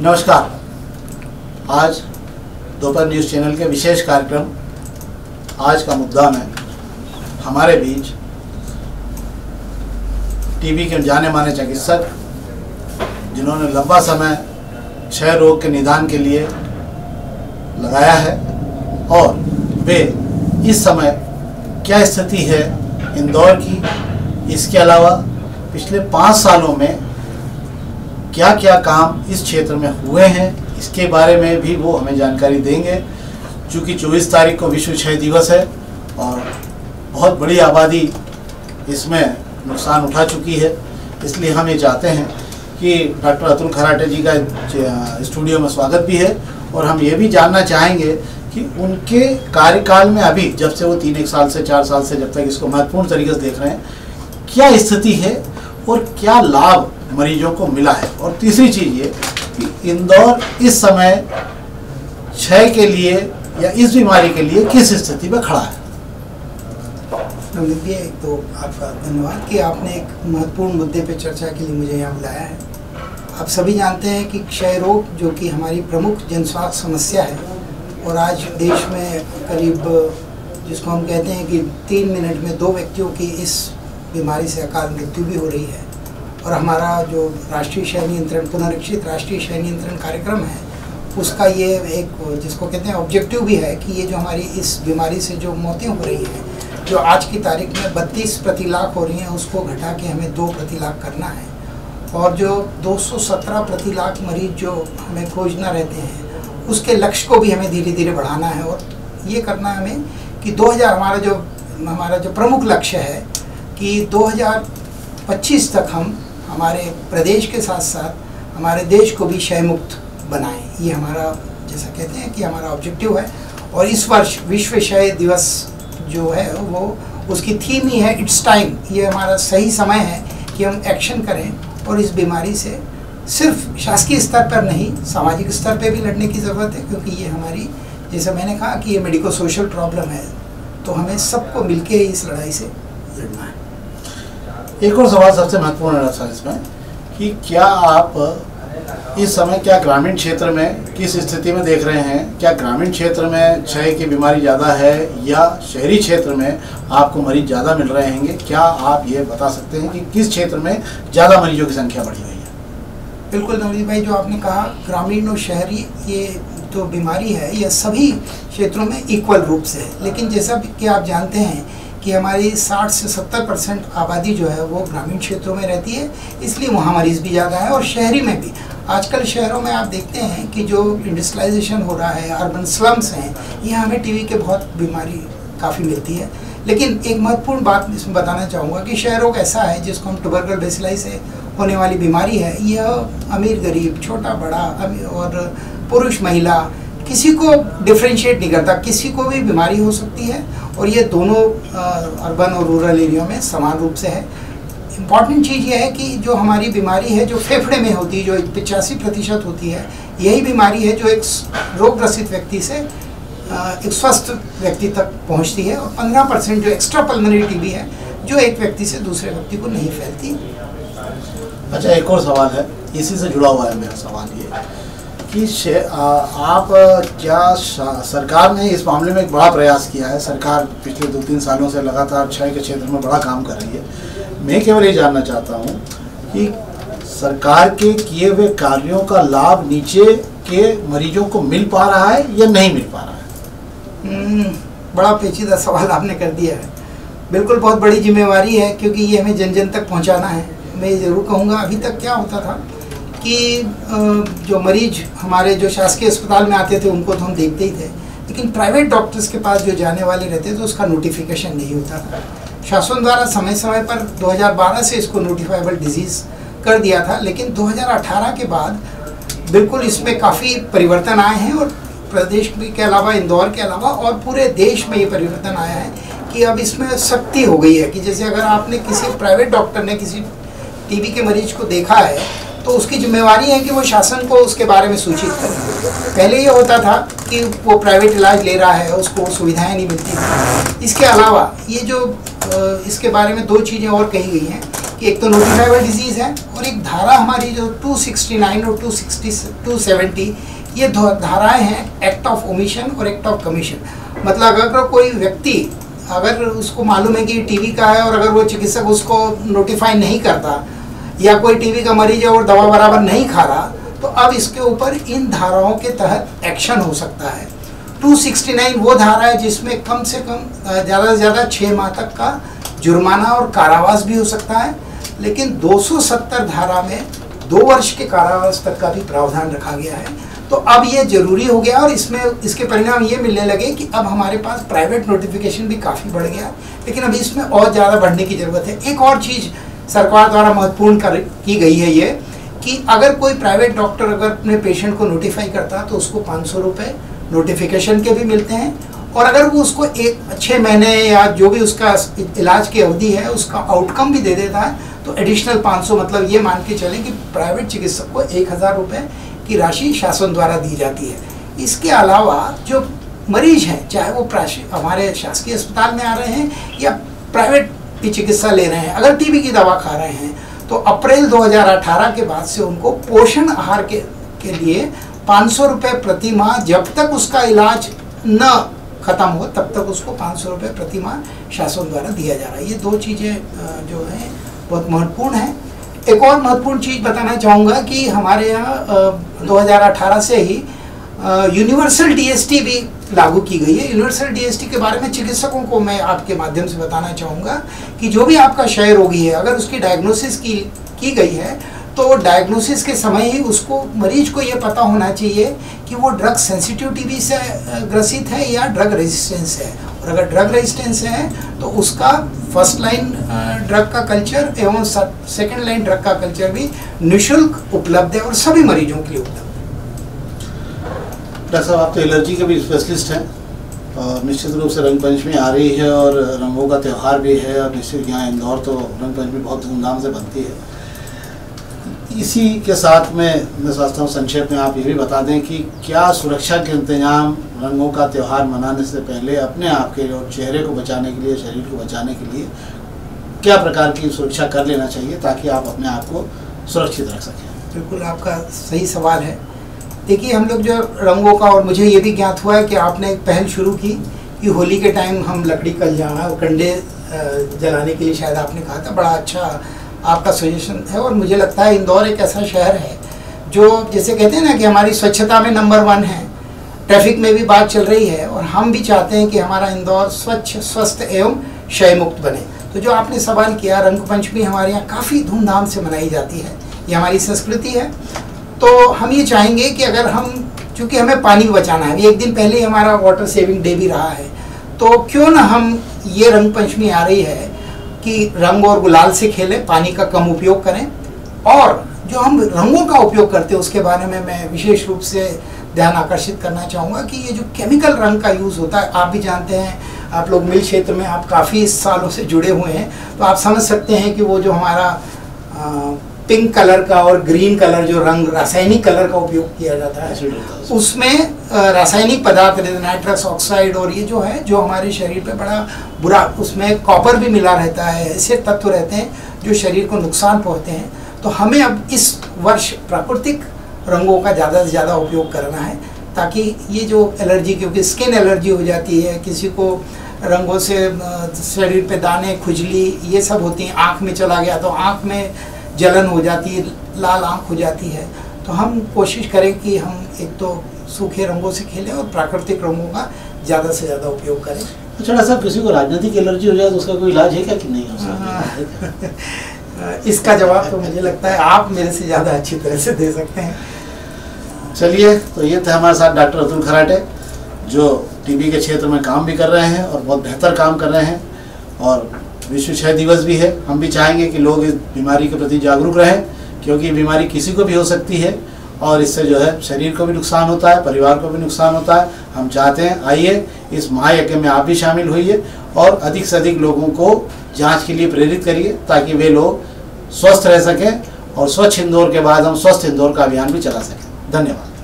नमस्कार। आज दोपहर न्यूज़ चैनल के विशेष कार्यक्रम आज का मुद्दा में हमारे बीच टीबी के जाने माने चिकित्सक जिन्होंने लंबा समय क्षय रोग के निदान के लिए लगाया है और वे इस समय क्या स्थिति है इंदौर की, इसके अलावा पिछले 5 सालों में क्या क्या काम इस क्षेत्र में हुए हैं, इसके बारे में भी वो हमें जानकारी देंगे। चूँकि 24 तारीख को विश्व क्षय दिवस है और बहुत बड़ी आबादी इसमें नुकसान उठा चुकी है, इसलिए हम ये चाहते हैं कि डॉक्टर अतुल खराटे जी का स्टूडियो में स्वागत भी है और हम ये भी जानना चाहेंगे कि उनके कार्यकाल में अभी जब से वो 3 साल से 4 साल से जब तक इसको महत्वपूर्ण तरीके से देख रहे हैं, क्या स्थिति है और क्या लाभ मरीजों को मिला है। और तीसरी चीज़ ये कि इंदौर इस समय क्षय के लिए या इस बीमारी के लिए किस स्थिति में खड़ा है। नवनीत, एक तो आपका धन्यवाद कि आपने एक महत्वपूर्ण मुद्दे पर चर्चा के लिए मुझे यहाँ बुलाया है। आप सभी जानते हैं कि क्षय रोग जो कि हमारी प्रमुख जन स्वास्थ्य समस्या है और आज देश में करीब जिसको हम कहते हैं कि 3 मिनट में 2 व्यक्तियों की इस बीमारी से अकाल मृत्यु भी हो रही है। और हमारा जो राष्ट्रीय क्षय नियंत्रण पुनरीक्षित राष्ट्रीय क्षय नियंत्रण कार्यक्रम है, उसका ये एक जिसको कहते हैं ऑब्जेक्टिव भी है कि ये जो हमारी इस बीमारी से जो मौतें हो रही हैं, जो आज की तारीख में 32 प्रति लाख हो रही हैं, उसको घटा के हमें 2 प्रति लाख करना है। और जो 217 प्रति लाख मरीज जो हमें खोजना रहते हैं, उसके लक्ष्य को भी हमें धीरे धीरे बढ़ाना है। और ये करना है हमें कि 2000 हमारा जो प्रमुख लक्ष्य है कि 2025 तक हम हमारे प्रदेश के साथ साथ हमारे देश को भी क्षय मुक्त बनाएं। ये हमारा जैसा कहते हैं कि हमारा ऑब्जेक्टिव है। और इस वर्ष विश्व क्षय दिवस जो है वो उसकी थीम ही है इट्स टाइम। ये हमारा सही समय है कि हम एक्शन करें और इस बीमारी से सिर्फ शासकीय स्तर पर नहीं, सामाजिक स्तर पर भी लड़ने की ज़रूरत है, क्योंकि ये हमारी, जैसे मैंने कहा कि ये मेडिको सोशल प्रॉब्लम है, तो हमें सबको मिलके इस लड़ाई से लड़ना है। एक और सवाल सबसे महत्वपूर्ण है सर इसमें कि क्या आप इस समय क्या ग्रामीण क्षेत्र में किस स्थिति में देख रहे हैं? क्या ग्रामीण क्षेत्र में क्षय की बीमारी ज़्यादा है या शहरी क्षेत्र में आपको मरीज ज़्यादा मिल रहे हैं? क्या आप ये बता सकते हैं कि किस क्षेत्र में ज़्यादा मरीजों की संख्या बढ़ी हुई है? बिल्कुल नवनीत भाई, जो आपने कहा ग्रामीण और शहरी ये तो बीमारी है, यह सभी क्षेत्रों में इक्वल रूप से है। लेकिन जैसा कि आप जानते हैं कि हमारी 60 से 70% आबादी जो है वो ग्रामीण क्षेत्रों में रहती है, इसलिए वहाँ मरीज़ भी ज़्यादा है। और शहरी में भी आजकल शहरों में आप देखते हैं कि जो इंडस्ट्रियलाइजेशन हो रहा है, अर्बन स्लम्स हैं, यहाँ हमें टीबी के बहुत बीमारी काफ़ी मिलती है। लेकिन एक महत्वपूर्ण बात इसमें बताना चाहूँगा कि क्षय रोग ऐसा है जिसको हम ट्यूबरकुलर बेसिलाई से होने वाली बीमारी है। यह अमीर गरीब, छोटा बड़ा और पुरुष महिला किसी को डिफ्रेंशिएट नहीं करता, किसी को भी बीमारी हो सकती है। और ये दोनों अर्बन और रूरल एरिया में समान रूप से है। इम्पॉर्टेंट चीज़ ये है कि जो हमारी बीमारी है जो फेफड़े में होती है, जो 85% होती है, यही बीमारी है जो एक रोग ग्रसित व्यक्ति से एक स्वस्थ व्यक्ति तक पहुंचती है। और 15% जो एक्स्ट्रा पल्मोनरी टीबी है जो एक व्यक्ति से दूसरे व्यक्ति को नहीं फैलती। अच्छा, एक और सवाल है, इसी से जुड़ा हुआ है मेरा सवाल ये कि आप क्या सरकार ने इस मामले में एक बड़ा प्रयास किया है? सरकार पिछले 2-3 सालों से लगातार क्षय के क्षेत्र में बड़ा काम कर रही है। मैं केवल ये जानना चाहता हूँ कि सरकार के किए हुए कार्यों का लाभ नीचे के मरीजों को मिल पा रहा है या नहीं मिल पा रहा है? बड़ा पेचीदा सवाल आपने कर दिया है। बिल्कुल बहुत बड़ी जिम्मेवारी है, क्योंकि ये हमें जन जन तक पहुँचाना है। मैं ये ज़रूर कहूँगा, अभी तक क्या होता था कि जो मरीज हमारे जो शासकीय अस्पताल में आते थे उनको तो हम देखते ही थे, लेकिन प्राइवेट डॉक्टर्स के पास जो जाने वाले रहते थे उसका नोटिफिकेशन नहीं होता था। शासन द्वारा समय समय पर 2012 से इसको नोटिफाइबल डिजीज़ कर दिया था, लेकिन 2018 के बाद बिल्कुल इसमें काफ़ी परिवर्तन आए हैं। और प्रदेश के अलावा, इंदौर के अलावा और पूरे देश में ये परिवर्तन आया है कि अब इसमें सख्ती हो गई है कि जैसे अगर आपने किसी प्राइवेट डॉक्टर ने किसी टीबी के मरीज को देखा है तो उसकी जिम्मेवारी है कि वो शासन को उसके बारे में सूचित करे। पहले ये होता था कि वो प्राइवेट इलाज ले रहा है, उसको सुविधाएं नहीं मिलती थी। इसके अलावा ये जो इसके बारे में 2 चीज़ें और कही गई हैं कि एक तो नोटिफाइबल डिजीज़ है और एक धारा हमारी जो 269 और 270 ये धाराएं हैं एक्ट ऑफ ओमिशन और एक्ट ऑफ कमीशन। मतलब अगर कोई व्यक्ति अगर उसको मालूम है कि टीबी का है और अगर वो चिकित्सक उसको नोटिफाई नहीं करता या कोई टीबी का मरीज है और दवा बराबर नहीं खा रहा, तो अब इसके ऊपर इन धाराओं के तहत एक्शन हो सकता है। 269 वो धारा है जिसमें कम से कम ज़्यादा से ज़्यादा 6 माह तक का जुर्माना और कारावास भी हो सकता है, लेकिन 270 धारा में 2 वर्ष के कारावास तक का भी प्रावधान रखा गया है। तो अब ये जरूरी हो गया और इसमें इसके परिणाम ये मिलने लगे कि अब हमारे पास प्राइवेट नोटिफिकेशन भी काफ़ी बढ़ गया, लेकिन अभी इसमें और ज़्यादा बढ़ने की ज़रूरत है। एक और चीज़ सरकार द्वारा महत्वपूर्ण की गई है ये कि अगर कोई प्राइवेट डॉक्टर अगर अपने पेशेंट को नोटिफाई करता है तो उसको 500 रुपये नोटिफिकेशन के भी मिलते हैं, और अगर वो उसको 6 महीने या जो भी उसका इलाज की अवधि है उसका आउटकम भी दे देता है तो एडिशनल 500, मतलब ये मान के चलें कि प्राइवेट चिकित्सक को 1000 रुपये की राशि शासन द्वारा दी जाती है। इसके अलावा जो मरीज हैं, चाहे वो हमारे शासकीय अस्पताल में आ रहे हैं या प्राइवेट की चिकित्सा ले रहे हैं, अगर टीबी की दवा खा रहे हैं तो अप्रैल 2018 के बाद से उनको पोषण आहार के लिए 500 रुपये प्रति माह, जब तक उसका इलाज न खत्म हो तब तक उसको 500 रुपये प्रति माह शासन द्वारा दिया जा रहा है। ये 2 चीज़ें जो हैं बहुत महत्वपूर्ण हैं। एक और महत्वपूर्ण चीज़ बताना चाहूँगा कि हमारे यहाँ 2018 से ही यूनिवर्सल डीएसटी भी लागू की गई है। यूनिवर्सल डीएसटी के बारे में चिकित्सकों को मैं आपके माध्यम से बताना चाहूँगा कि जो भी आपका क्षय रोगी है, अगर उसकी डायग्नोसिस की गई है तो डायग्नोसिस के समय ही उसको मरीज को ये पता होना चाहिए कि वो ड्रग सेंसिटिव टीबी से ग्रसित है या ड्रग रेजिस्टेंस है, और अगर ड्रग रेजिस्टेंस है तो उसका फर्स्ट लाइन ड्रग का कल्चर एवं सेकंड लाइन ड्रग का कल्चर भी निःशुल्क उपलब्ध है और सभी मरीजों के लिए उपलब्ध है। डॉक्टर साहब, आप तो एलर्जी के भी स्पेशलिस्ट हैं और निश्चित रूप से रंग पंचमी आ रही है और रंगों का त्यौहार भी है, और निश्चित यहाँ इंदौर तो रंग पंचमी बहुत धूमधाम से बनती है। इसी के साथ में मैं सोचता हूँ संक्षेप में आप ये भी बता दें कि क्या सुरक्षा के इंतजाम रंगों का त्यौहार मनाने से पहले अपने आप के और चेहरे को बचाने के लिए, शरीर को बचाने के लिए क्या प्रकार की सुरक्षा कर लेना चाहिए ताकि आप अपने आप को सुरक्षित रख सकें? बिल्कुल, आपका सही सवाल है। देखिए, हम लोग जो रंगों का, और मुझे ये भी ज्ञात हुआ है कि आपने एक पहल शुरू की कि होली के टाइम हम लकड़ी कलजाना और कंडे जलाने के लिए शायद आपने कहा था। बड़ा अच्छा आपका सजेशन है और मुझे लगता है इंदौर एक ऐसा शहर है जो जैसे कहते हैं ना कि हमारी स्वच्छता में नंबर 1 है, ट्रैफिक में भी बात चल रही है और हम भी चाहते हैं कि हमारा इंदौर स्वच्छ, स्वस्थ एवं क्षय मुक्त बने। तो जो आपने सवाल किया, रंग पंचमी हमारे यहाँ काफ़ी धूमधाम से मनाई जाती है, ये हमारी संस्कृति है। तो हम ये चाहेंगे कि अगर हम, चूँकि हमें पानी बचाना है, एक दिन पहले ही हमारा वाटर सेविंग डे भी रहा है, तो क्यों ना हम ये रंग पंचमी आ रही है कि रंग और गुलाल से खेलें, पानी का कम उपयोग करें, और जो हम रंगों का उपयोग करते हैं उसके बारे में मैं विशेष रूप से ध्यान आकर्षित करना चाहूँगा कि ये जो केमिकल रंग का यूज़ होता है, आप भी जानते हैं, आप लोग मिल क्षेत्र में आप काफ़ी सालों से जुड़े हुए हैं, तो आप समझ सकते हैं कि वो जो हमारा पिंक कलर का और ग्रीन कलर जो रंग रासायनिक कलर का उपयोग किया जाता है, उसमें रासायनिक पदार्थ नाइट्रस ऑक्साइड और ये जो है जो हमारे शरीर पे बड़ा बुरा, उसमें कॉपर भी मिला रहता है, ऐसे तत्व रहते हैं जो शरीर को नुकसान पहुँचते हैं। तो हमें अब इस वर्ष प्राकृतिक रंगों का ज़्यादा से ज़्यादा उपयोग करना है ताकि ये जो एलर्जी, क्योंकि स्किन एलर्जी हो जाती है, किसी को रंगों से शरीर पे दाने, खुजली ये सब होती हैं, आँख में चला गया तो आँख में जलन हो जाती है, लाल आँख हो जाती है। तो हम कोशिश करें कि हम एक तो सूखे रंगों से खेलें और प्राकृतिक रंगों का ज़्यादा से ज़्यादा उपयोग करें। अच्छा साहब, किसी को राजनीतिक एलर्जी हो जाए तो उसका कोई इलाज है क्या कि नहीं हो सकता? इसका जवाब तो मुझे लगता है आप मेरे से ज़्यादा अच्छी तरह से दे सकते हैं। चलिए, तो ये थे हमारे साथ डॉक्टर अतुल खराटे जो टीबी के क्षेत्र में काम भी कर रहे हैं और बहुत बेहतर काम कर रहे हैं, और विश्व क्षय दिवस भी है। हम भी चाहेंगे कि लोग इस बीमारी के प्रति जागरूक रहें क्योंकि बीमारी किसी को भी हो सकती है और इससे जो है शरीर को भी नुकसान होता है, परिवार को भी नुकसान होता है। हम चाहते हैं आइए इस महायज्ञ में आप भी शामिल होइए और अधिक से अधिक लोगों को जांच के लिए प्रेरित करिए ताकि वे लोग स्वस्थ रह सकें और स्वच्छ इंदौर के बाद हम स्वस्थ इंदौर का अभियान भी चला सकें। धन्यवाद।